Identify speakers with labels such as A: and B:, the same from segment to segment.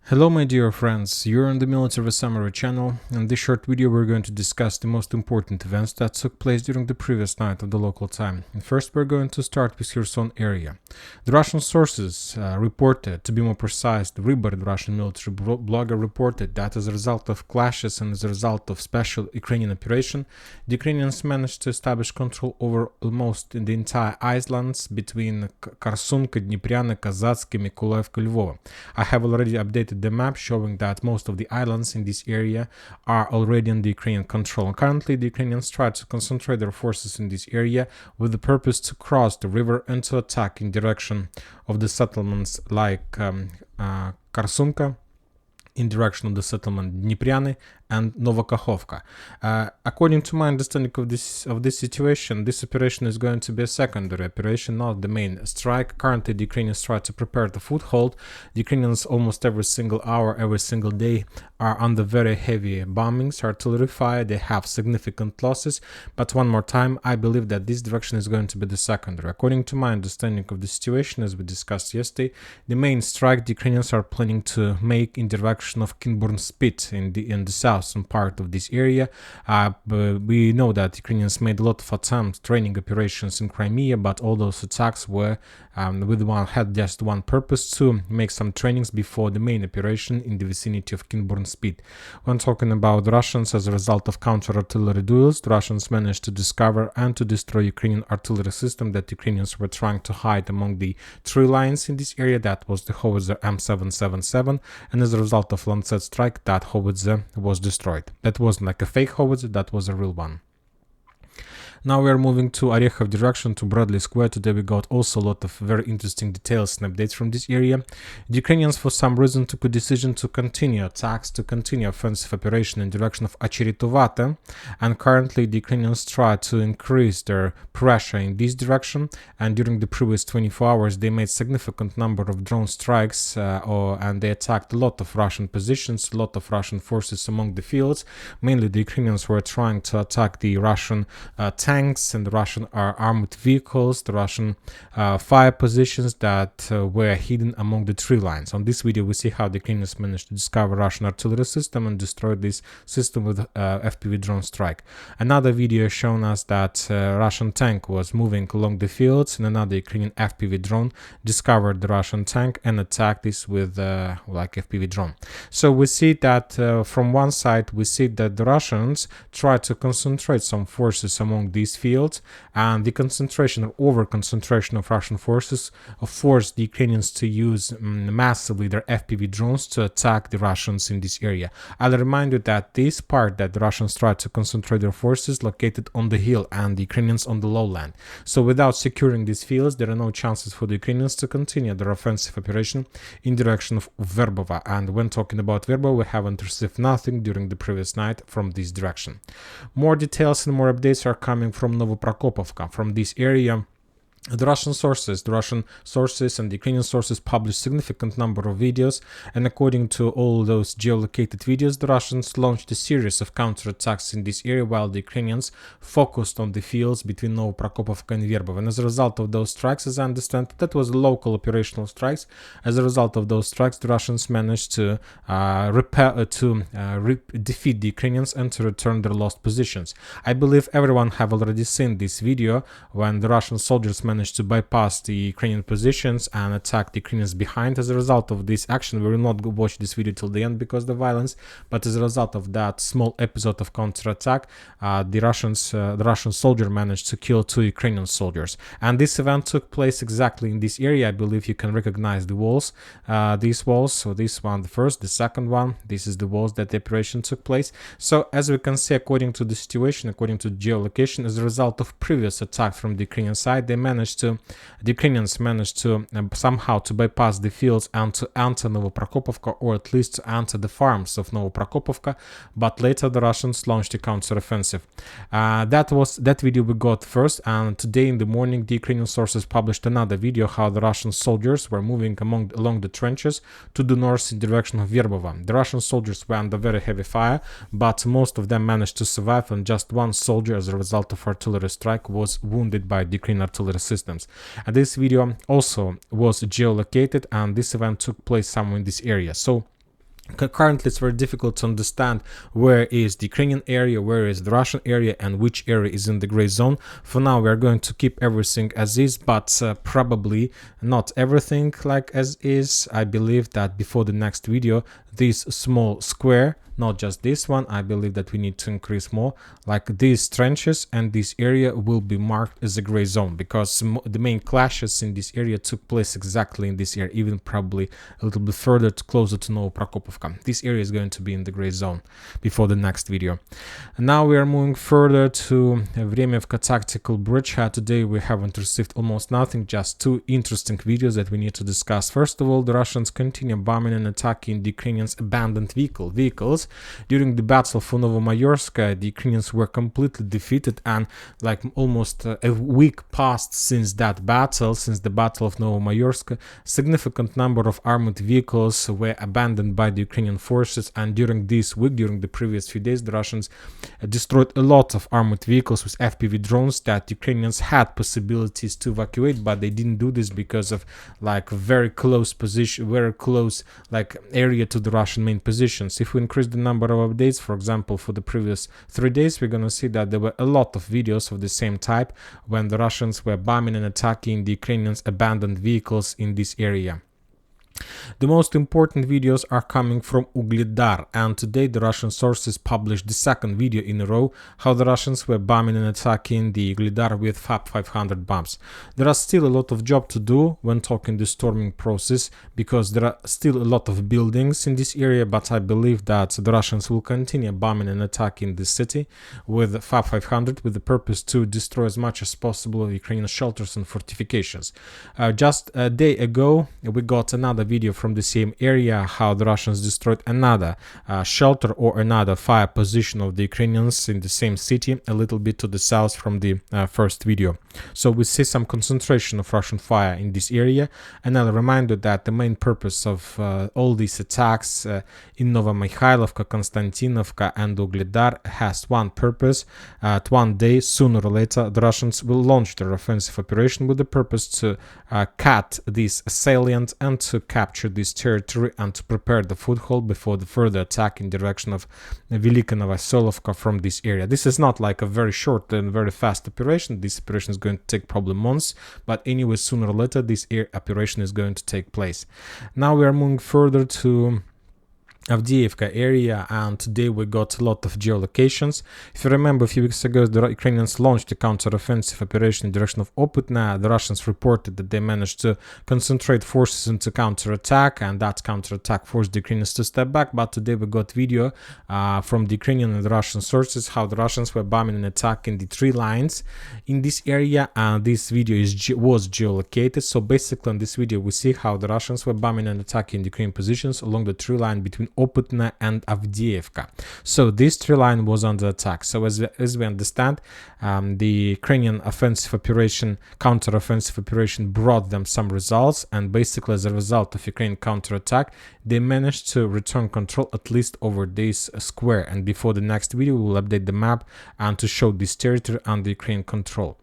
A: Hello my dear friends, you're on the Military Summary channel. In this short video we're going to discuss the most important events that took place during the previous night of the local time. And first we're going to start with Kherson area. The Russian sources reported, to be more precise, the Rybar, the Russian military blogger, reported that as a result of clashes and as a result of special Ukrainian operation, the Ukrainians managed to establish control over almost the entire islands between Khersunka, Dnipryane, Kazatsky, Mykolaiv, Lvova. I have already updated the map showing that most of the islands in this area are already under Ukrainian control. Currently, the Ukrainians try to concentrate their forces in this area with the purpose to cross the river and to attack in direction of the settlements like Khersunka, in direction of the settlement Dnipryane and Novokakhovka. According to my understanding of this situation, this operation is going to be a secondary operation, not the main strike. Currently, the Ukrainians try to prepare the foothold. The Ukrainians almost every single hour, every single day are under very heavy bombings, artillery fire. They have significant losses. But one more time, I believe that this direction is going to be the secondary. According to my understanding of the situation, as we discussed yesterday, the main strike the Ukrainians are planning to make in direction of Kinburn Spit in the southern part of this area. We know that Ukrainians made a lot of attempts, training operations in Crimea, but all those attacks were had just one purpose: to make some trainings before the main operation in the vicinity of Kinburn Spit. When talking about the Russians, as a result of counter-artillery duels, the Russians managed to discover and to destroy Ukrainian artillery system that Ukrainians were trying to hide among the tree lines in this area. That was the howitzer M777, and as a result of Lancet strike, that howitzer was destroyed. That wasn't like a fake howitzer, that was a real one. Now we are moving to Orekhov direction, to Bradley Square. Today we got also a lot of very interesting details and updates from this area. The Ukrainians for some reason took a decision to continue attacks, to continue offensive operation in direction of Очеретовate, and currently the Ukrainians try to increase their pressure in this direction, and during the previous 24 hours they made significant number of drone strikes and they attacked a lot of Russian positions, a lot of Russian forces among the fields. Mainly the Ukrainians were trying to attack the Russian tanks and the Russian armored vehicles, the Russian fire positions that were hidden among the tree lines. On this video we see how the Ukrainians managed to discover Russian artillery system and destroy this system with FPV drone strike. Another video showing us that Russian tank was moving along the fields, and another Ukrainian FPV drone discovered the Russian tank and attacked this with like FPV drone. So we see that from one side we see that the Russians try to concentrate some forces among these fields, and the concentration or over concentration of Russian forces forced the Ukrainians to use massively their FPV drones to attack the Russians in this area. I'll remind you that this part that the Russians tried to concentrate their forces located on the hill and the Ukrainians on the lowland. So without securing these fields, there are no chances for the Ukrainians to continue their offensive operation in direction of Verbova. And when talking about Verbova, we haven't received nothing during the previous night from this direction. More details and more updates are coming from Novoprokopovka, from this area. The Russian sources and the Ukrainian sources published significant number of videos, and according to all those geolocated videos, the Russians launched a series of counterattacks in this area while the Ukrainians focused on the fields between Novoprokopovka and Verbov. And as a result of those strikes, as I understand, that was local operational strikes. As a result of those strikes, the Russians managed to defeat the Ukrainians and to return their lost positions. I believe everyone have already seen this video when the Russian soldiers managed to bypass the Ukrainian positions and attack the Ukrainians behind. As a result of this action, we will not watch this video till the end because of the violence, but as a result of that small episode of counterattack, the Russian soldier managed to kill 2 Ukrainian soldiers. And this event took place exactly in this area. I believe you can recognize the walls, these walls. So this one, the first, the second one, this is the walls that the operation took place. So as we can see, according to the situation, according to geolocation, as a result of previous attacks from the Ukrainian side, the Ukrainians managed to somehow to bypass the fields and to enter Novoprokopovka, or at least to enter the farms of Novoprokopovka, but later the Russians launched a counteroffensive. That video we got first, and today in the morning the Ukrainian sources published another video how the Russian soldiers were moving along the trenches to the north in direction of Verbova. The Russian soldiers were under very heavy fire, but most of them managed to survive, and just one soldier, as a result of artillery strike, was wounded by the Ukrainian artillery systems. And this video also was geolocated, and this event took place somewhere in this area. So Currently, it's very difficult to understand where is the Ukrainian area, where is the Russian area, and which area is in the gray zone. For now, we are going to keep everything as is, but probably not everything like as is. I believe that before the next video, this small square, not just this one, I believe that we need to increase more, like these trenches and this area will be marked as a gray zone, because the main clashes in this area took place exactly in this area, even probably a little bit further closer to Novoprokopovka. This area is going to be in the gray zone before the next video. And now we are moving further to Vremevka tactical bridge. Today we haven't received almost nothing, just two interesting videos that we need to discuss. First of all, the Russians continue bombing and attacking the Ukrainians' abandoned vehicles. During the battle for Novomayorsk, the Ukrainians were completely defeated, and like almost a week passed since that battle, since the battle of Novomayorsk, significant number of armored vehicles were abandoned by the Ukrainian forces, and during this week, during the previous few days, the Russians destroyed a lot of armored vehicles with FPV drones that Ukrainians had possibilities to evacuate, but they didn't do this because of like very close position, very close like area to the Russian main positions. If we increase the number of updates, for example, for the previous 3 days, we're gonna see that there were a lot of videos of the same type when the Russians were bombing and attacking the Ukrainians' abandoned vehicles in this area. The most important videos are coming from Ugledar, and today the Russian sources published the second video in a row how the Russians were bombing and attacking the Ugledar with FAB 500 bombs. There are still a lot of job to do when talking the storming process, because there are still a lot of buildings in this area, but I believe that the Russians will continue bombing and attacking the city with FAB 500 with the purpose to destroy as much as possible Ukrainian shelters and fortifications. Just a day ago we got another video from the same area how the Russians destroyed another shelter or another fire position of the Ukrainians in the same city, a little bit to the south from the first video. So we see some concentration of Russian fire in this area, and I'll remind you that the main purpose of all these attacks in Novomykhailovka, Konstantinovka and Ugledar has one purpose. At one day, sooner or later, the Russians will launch their offensive operation with the purpose to cut this salient and to capture this territory and to prepare the foothold before the further attack in direction of Velika Novoselovka from this area. This is not like a very short and very fast operation. This operation is going to take probably months, but anyway, sooner or later this operation is going to take place. Now we are moving further to Avdiivka area, and today we got a lot of geolocations. If you remember, a few weeks ago the Ukrainians launched a counter-offensive operation in the direction of Opytne. The Russians reported that they managed to concentrate forces into counter-attack, and that counter-attack forced the Ukrainians to step back. But today we got video from the Ukrainian and the Russian sources how the Russians were bombing and attacking the tree lines in this area, and this video was geolocated. So basically in this video we see how the Russians were bombing and attacking the Ukrainian positions along the tree line between Opytne and Avdiivka. So this tree line was under attack. So as we understand, the Ukrainian offensive operation, counter-offensive operation brought them some results, and basically as a result of Ukrainian counterattack, they managed to return control at least over this square. And before the next video, we will update the map and to show this territory under Ukrainian control.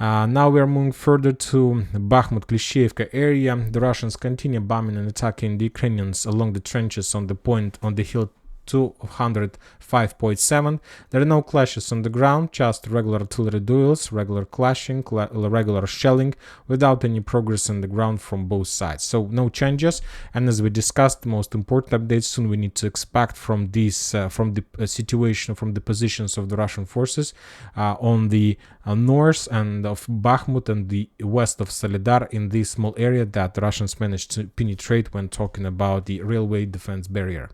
A: Now we are moving further to Bakhmut-Klishchiivka area. The Russians continue bombing and attacking the Ukrainians along the trenches on the point on the hill 205.7. There are no clashes on the ground, just regular artillery duels, regular clashing, regular shelling, without any progress on the ground from both sides. So no changes. And as we discussed, the most important updates soon we need to expect from this, from the situation, from the positions of the Russian forces on the north and of Bakhmut and the west of Solidar, in this small area that the Russians managed to penetrate when talking about the railway defense barrier.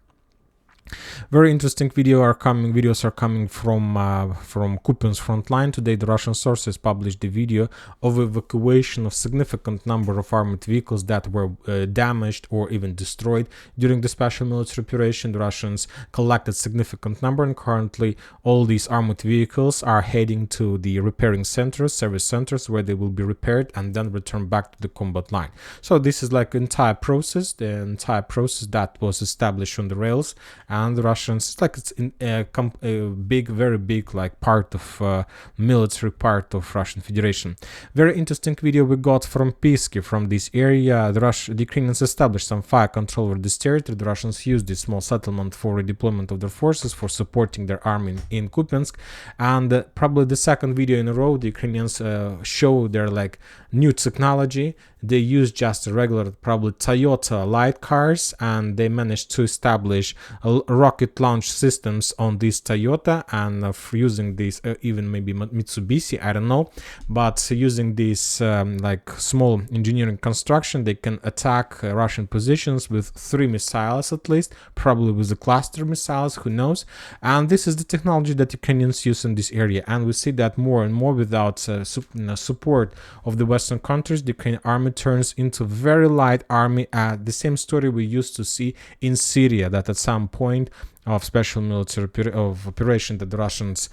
A: Very interesting videos are coming from Kupiansk front line. Today the Russian sources published the video of evacuation of significant number of armored vehicles that were damaged or even destroyed during the special military operation. The Russians collected significant number, and currently all these armored vehicles are heading to the repairing centers, service centers, where they will be repaired and then returned back to the combat line. So this is like the entire process that was established on the rails, and the Russians, it's like it's in a big, very big, like part of military part of Russian Federation. Very interesting video we got from Pisky from this area. The Ukrainians established some fire control over this territory. The Russians used this small settlement for redeployment of their forces, for supporting their army in Kupiansk. And probably the second video in a row, the Ukrainians show their like new technology. They use just regular, probably Toyota light cars, and they managed to establish rocket launch systems on this Toyota, and using this even maybe Mitsubishi, I don't know, but using this like small engineering construction, they can attack Russian positions with 3 missiles at least, probably with the cluster missiles, who knows. And this is the technology that Ukrainians use in this area, and we see that more and more without support of the Western countries. The Ukrainian army turns into very light army. The same story we used to see in Syria, that at some point of special military operation that the Russians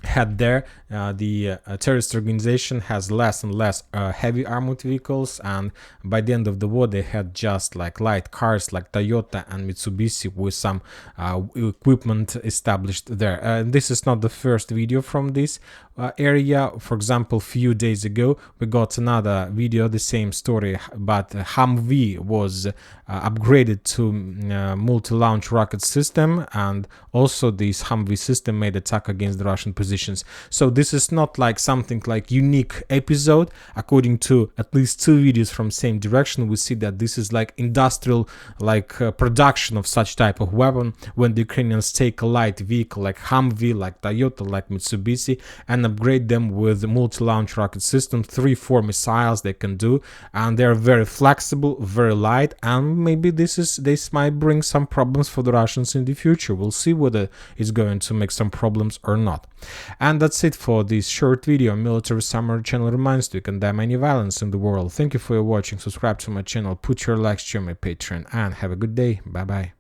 A: had there, the terrorist organization has less and less heavy armored vehicles, and by the end of the war they had just like light cars like Toyota and Mitsubishi with some equipment established there. This is not the first video from this area. For example, few days ago we got another video, the same story, but Humvee was upgraded to multi-launch rocket system, and also this Humvee system made attack against the Russian positions. So this is not like something like unique episode. According to at least 2 videos from same direction, we see that this is like industrial like production of such type of weapon, when the Ukrainians take a light vehicle like Humvee, like Toyota, like Mitsubishi, and upgrade them with multi-launch rocket system, 3-4 missiles they can do, and they're very flexible, very light, and maybe this might bring some problems for the Russians in the future. We'll see whether it's going to make some problems or not. And that's it for this short video. Military Summary channel reminds you to condemn any violence in the world. Thank you for your watching. Subscribe to my channel, put your likes, share my Patreon, and have a good day. Bye bye.